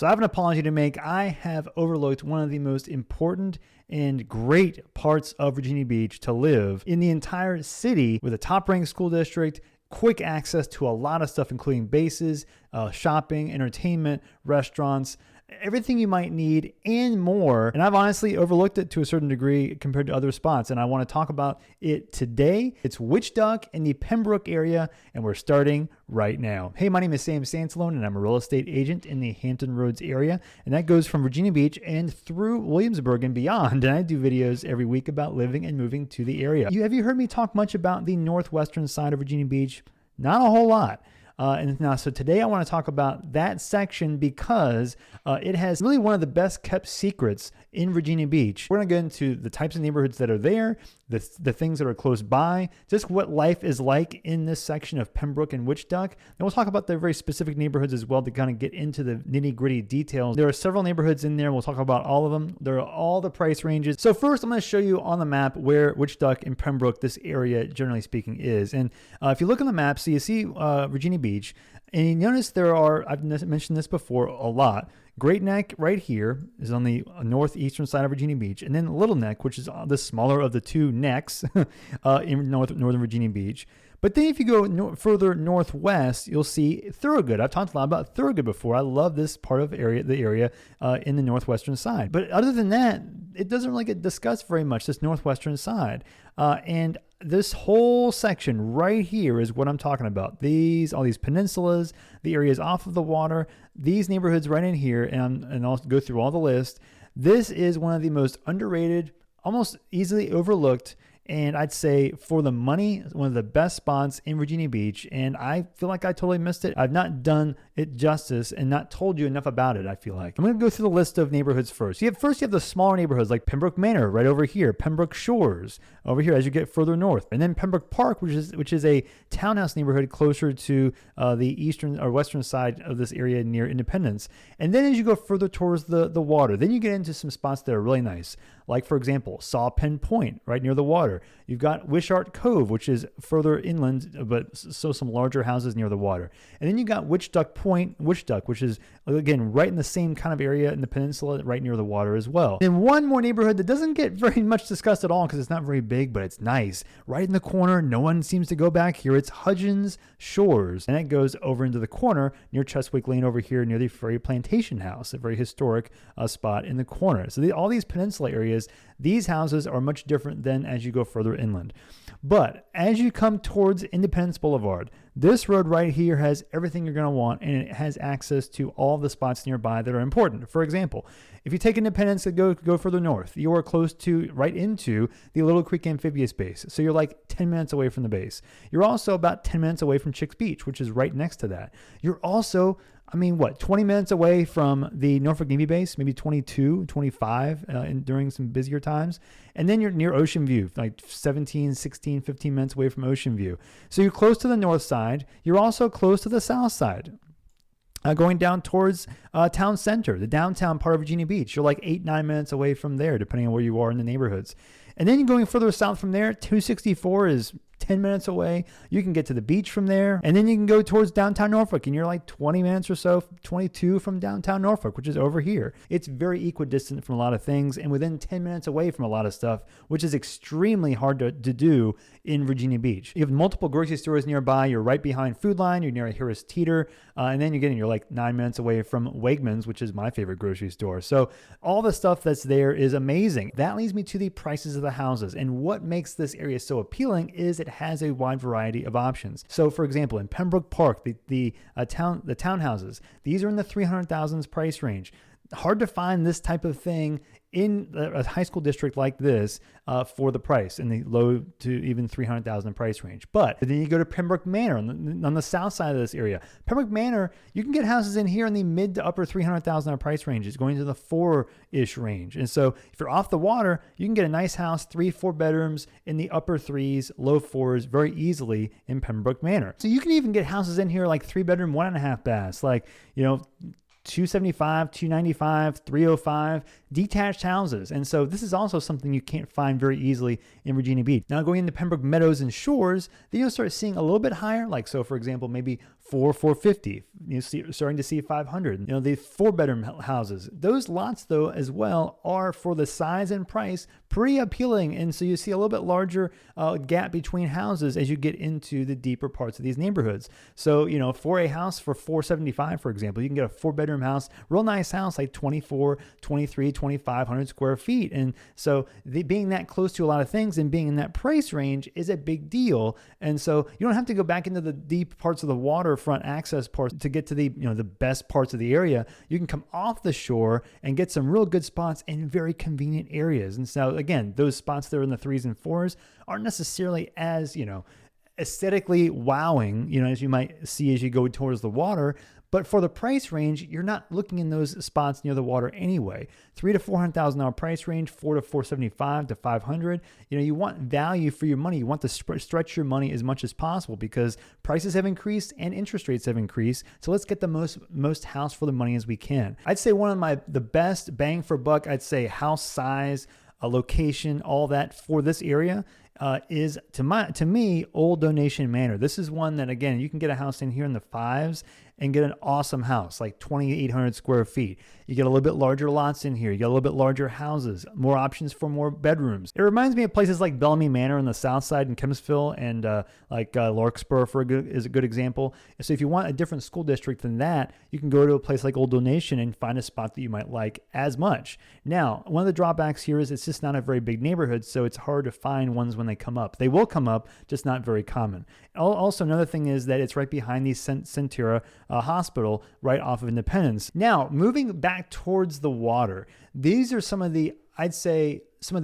So I have an apology to make. I have overlooked one of the most important and great parts of Virginia Beach to live in the entire city, with a top-ranked school district, quick access to a lot of stuff, including bases, shopping, entertainment, restaurants, everything you might need and more. And I've honestly overlooked it to a certain degree compared to other spots, and I want to talk about it today. It's Witch Duck in the Pembroke area, and we're starting right now. Hey, my name is Sam Sansalone, and I'm a real estate agent in the Hampton Roads area, and that goes from Virginia Beach and through Williamsburg and beyond. And I do videos every week about living and moving to the area. Have you heard me talk much about the northwestern side of Virginia Beach? Not a whole lot. So today I want to talk about that section because it has really one of the best kept secrets in Virginia Beach. We're going to get into the types of neighborhoods that are there, the things that are close by, just what life is like in this section of Pembroke and Witch Duck. Then we'll talk about the very specific neighborhoods as well to kind of get into the nitty gritty details. There are several neighborhoods in there. We'll talk about all of them. There are all the price ranges. So first I'm going to show you on the map where Witch Duck and Pembroke, this area generally speaking, is. And if you look on the map, so you see Virginia Beach, and you notice there are, I've mentioned this before a lot, Great Neck right here is on the northeastern side of Virginia Beach, and then Little Neck, which is the smaller of the two necks in northern Virginia Beach. But then if you go further northwest, you'll see Thorogood. I've talked a lot about Thorogood before. I love this part of the area in the northwestern side. But other than that, it doesn't really get discussed very much, this northwestern side. And this whole section right here is what I'm talking about. All these peninsulas, the areas off of the water, these neighborhoods right in here, and I'll go through all the list. This is one of the most underrated, almost easily overlooked, and I'd say for the money, one of the best spots in Virginia Beach. And I feel like I totally missed it. I've not done it justice and not told you enough about it, I feel like. I'm going to go through the list of neighborhoods first. You have the smaller neighborhoods like Pembroke Manor right over here, Pembroke Shores over here as you get further north. And then Pembroke Park, which is a townhouse neighborhood closer to the eastern or western side of this area near Independence. And then as you go further towards the water, then you get into some spots that are really nice. Like, for example, Saw Pen Point right near the water. You've got Wishart Cove, which is further inland, but so some larger houses near the water. And then you got Witch Duck Point, Witch Duck, which is, again, right in the same kind of area in the peninsula, right near the water as well. And one more neighborhood that doesn't get very much discussed at all because it's not very big, but it's nice. Right in the corner, no one seems to go back here. It's Hudgens Shores. And it goes over into the corner near Cheswick Lane over here near the Ferry Plantation House, a very historic spot in the corner. So all these peninsula areas, these houses are much different than as you go further inland. But as you come towards Independence Boulevard, this road right here has everything you're going to want, and it has access to all the spots nearby that are important. For example, if you take Independence and go further north, you are close to, right into the Little Creek Amphibious Base. So you're like 10 minutes away from the base. You're also about 10 minutes away from Chicks Beach, which is right next to that. You're also 20 minutes away from the Norfolk Navy base, maybe 22, 25 during some busier times. And then you're near Ocean View, like 17, 16, 15 minutes away from Ocean View. So you're close to the north side. You're also close to the south side. Going down towards town center, the downtown part of Virginia Beach. You're like 8-9 minutes away from there, depending on where you are in the neighborhoods. And then going further south from there, 264 is 10 minutes away. You can get to the beach from there. And then you can go towards downtown Norfolk, and you're like 20 minutes or so, 22 from downtown Norfolk, which is over here. It's very equidistant from a lot of things and within 10 minutes away from a lot of stuff, which is extremely hard to do in Virginia Beach. You have multiple grocery stores nearby. You're right behind Food Line. You're near a Harris Teeter. And then you're like 9 minutes away from Wegmans, which is my favorite grocery store. So all the stuff that's there is amazing. That leads me to the prices of the houses. And what makes this area so appealing is it has a wide variety of options. So for example, in Pembroke Park, the townhouses, these are in the 300,000s price range. Hard to find this type of thing in a high school district like this for the price in the low to even 300,000 price range. But then you go to Pembroke Manor on the south side of this area. Pembroke Manor, you can get houses in here in the mid to upper 300,000 price ranges, going to the 4-ish range. And so if you're off the water, you can get a nice house, 3-4 bedrooms in the upper 3s, low 4s very easily in Pembroke Manor. So you can even get houses in here like 3-bedroom, 1.5 baths, like, 275, 295, 305 detached houses. And so this is also something you can't find very easily in Virginia Beach. Now going into Pembroke Meadows and Shores, then you'll start seeing a little bit higher, like so for example, maybe 450, starting to see 500. The 4-bedroom houses. Those lots though as well are, for the size and price, pretty appealing. And so you see a little bit larger gap between houses as you get into the deeper parts of these neighborhoods. So, for a house for $475, for example, you can get a 4-bedroom house, real nice house, like 24, 23, 2,500 square feet. And so being that close to a lot of things and being in that price range is a big deal. And so you don't have to go back into the deep parts of the waterfront access parts to get to the best parts of the area. You can come off the shore and get some real good spots in very convenient areas. And so again, those spots that are in the 3s and 4s aren't necessarily as, aesthetically wowing, as you might see as you go towards the water. But for the price range, you're not looking in those spots near the water anyway. $300,000 to $400,000 price range, $400,000 to $475,000 to $500,000. You want value for your money. You want to stretch your money as much as possible because prices have increased and interest rates have increased. So let's get the most house for the money as we can. I'd say one of the best bang for buck, I'd say house size, a location, all that for this area is to me Old Donation Manor. This is one that, again, you can get a house in here in the 5s and get an awesome house, like 2,800 square feet. You get a little bit larger lots in here. You get a little bit larger houses, more options for more bedrooms. It reminds me of places like Bellamy Manor on the south side in Kempsville and Larkspur is a good example. So if you want a different school district than that, you can go to a place like Old Donation and find a spot that you might like as much. Now, one of the drawbacks here is it's just not a very big neighborhood, so it's hard to find ones when they come up. They will come up, just not very common. Also, another thing is that it's right behind the Centura Hospital, right off of Independence. Now, moving back towards the water, these are some of the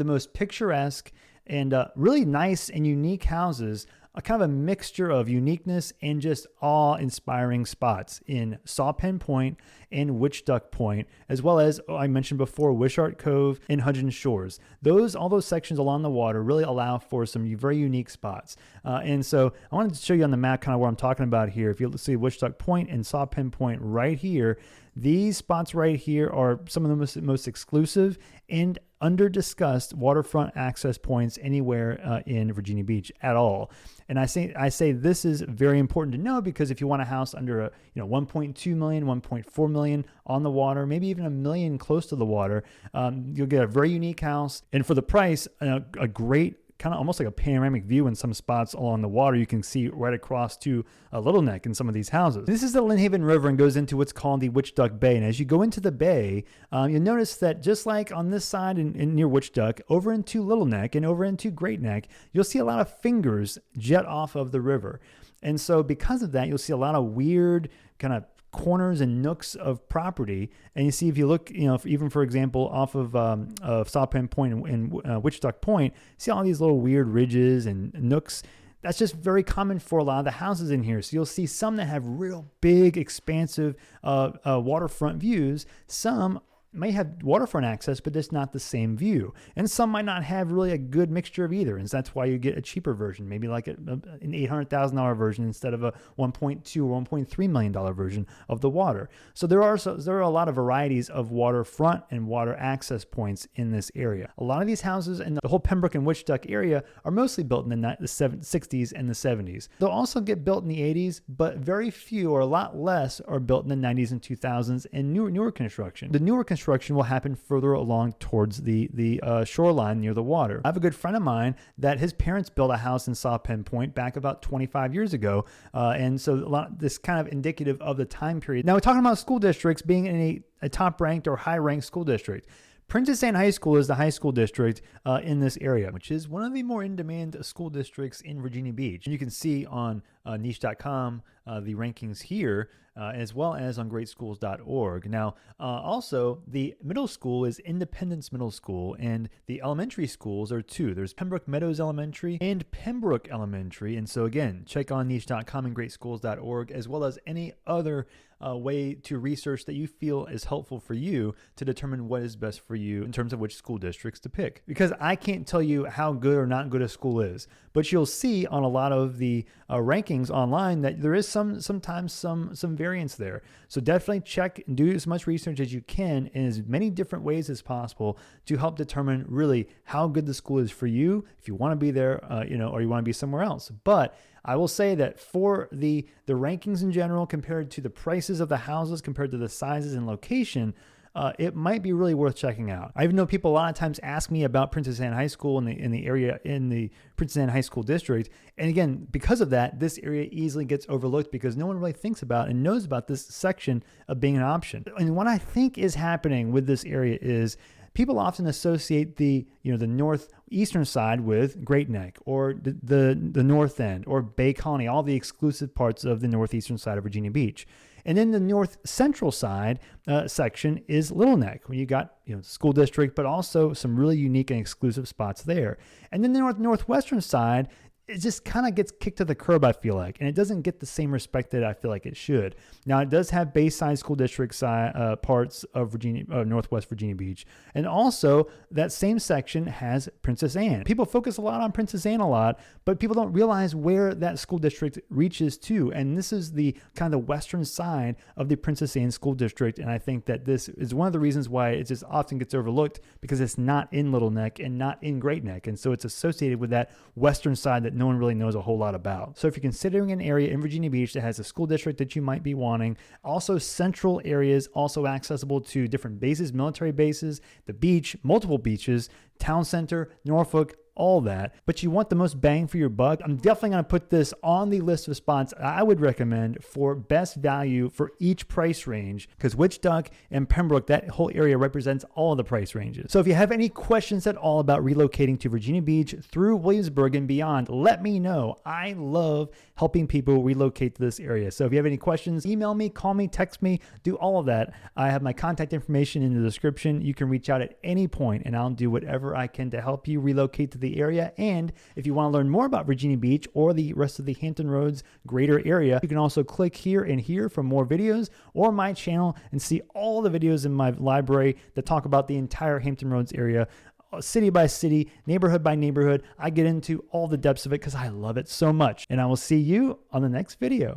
most picturesque and really nice and unique houses, a kind of a mixture of uniqueness and just awe-inspiring spots in Sawpen Point and Witch Duck Point, as well as I mentioned before, Wishart Cove and Hudgens Shores. All those sections along the water really allow for some very unique spots. And so I wanted to show you on the map kind of what I'm talking about here. If you see Witch Duck Point and Sawpen Point right here, these spots right here are some of the most exclusive and under-discussed waterfront access points anywhere in Virginia Beach at all. And I say this is very important to know because if you want a house under $1.2 million, $1.4 million on the water, maybe even $1 million close to the water, you'll get a very unique house. And for the price, a great kind of almost like a panoramic view in some spots along the water. You can see right across to Little Neck in some of these houses. This is the Lynnhaven River and goes into what's called the Witch Duck Bay. And as you go into the bay, you'll notice that just like on this side and near Witch Duck, over into Little Neck and over into Great Neck, you'll see a lot of fingers jet off of the river. And so because of that, you'll see a lot of weird kind of corners and nooks of property. And you see, if you look, even for example, off of Sawpen Point and Witch Duck Point, see all these little weird ridges and nooks. That's just very common for a lot of the houses in here. So you'll see some that have real big, expansive waterfront views. Some may have waterfront access, but it's not the same view. And some might not have really a good mixture of either. And so that's why you get a cheaper version, maybe like an $800,000 version instead of a $1.2 or $1.3 million version of the water. So there are a lot of varieties of waterfront and water access points in this area. A lot of these houses in the whole Pembroke and Witch Duck area are mostly built in the 60s and the 70s. They'll also get built in the 80s, but very few or a lot less are built in the 90s and 2000s and newer construction. The newer construction will happen further along towards the shoreline near the water. I have a good friend of mine that his parents built a house in Sawpen Point back about 25 years ago. And so this kind of indicative of the time period. Now we're talking about school districts being in a top-ranked or high-ranked school district. Princess Anne High School is the high school district in this area, which is one of the more in-demand school districts in Virginia Beach. And you can see on niche.com the rankings here, as well as on greatschools.org. Now, also, the middle school is Independence Middle School, and the elementary schools are two. There's Pembroke Meadows Elementary and Pembroke Elementary. And so, again, check on niche.com and greatschools.org, as well as any other way to research that you feel is helpful for you to determine what is best for you in terms of which school districts to pick. Because I can't tell you how good or not good a school is, but you'll see on a lot of the rankings rankings online that there is sometimes some variance there. So definitely check and do as much research as you can in as many different ways as possible to help determine really how good the school is for you, if you want to be there, or you want to be somewhere else. But I will say that for the rankings in general, compared to the prices of the houses, compared to the sizes and location, it might be really worth checking out. I even know people a lot of times ask me about Princess Anne High School in the area in the Princess Anne High School district. And again, because of that, this area easily gets overlooked because no one really thinks about and knows about this section of being an option. And what I think is happening with this area is people often associate the northeastern side with Great Neck or the North End or Bay Colony, all the exclusive parts of the northeastern side of Virginia Beach. And then the north central side section is Little Neck, where you got school district, but also some really unique and exclusive spots there. And then the northwestern side, it just kind of gets kicked to the curb, I feel like, and it doesn't get the same respect that I feel like it should. Now, it does have Bayside School District parts of Northwest Virginia Beach, and also that same section has Princess Anne. People focus a lot on Princess Anne but people don't realize where that school district reaches to, and this is the kind of the western side of the Princess Anne School District, and I think that this is one of the reasons why it just often gets overlooked, because it's not in Little Neck and not in Great Neck, and so it's associated with that western side that no one really knows a whole lot about. So if you're considering an area in Virginia Beach that has a school district that you might be wanting, also central areas, also accessible to different bases, military bases, the beach, multiple beaches, town center, Norfolk, all that, but you want the most bang for your buck, I'm definitely going to put this on the list of spots I would recommend for best value for each price range, because Witch Duck and Pembroke, that whole area represents all of the price ranges. So if you have any questions at all about relocating to Virginia Beach through Williamsburg and beyond, let me know. I love helping people relocate to this area. So if you have any questions, email me, call me, text me, do all of that. I have my contact information in the description. You can reach out at any point and I'll do whatever I can to help you relocate to the area. And if you want to learn more about Virginia Beach or the rest of the Hampton Roads greater area, you can also click here and here for more videos, or my channel and see all the videos in my library that talk about the entire Hampton Roads area, city by city, neighborhood by neighborhood. I get into all the depths of it because I love it so much. And I will see you on the next video.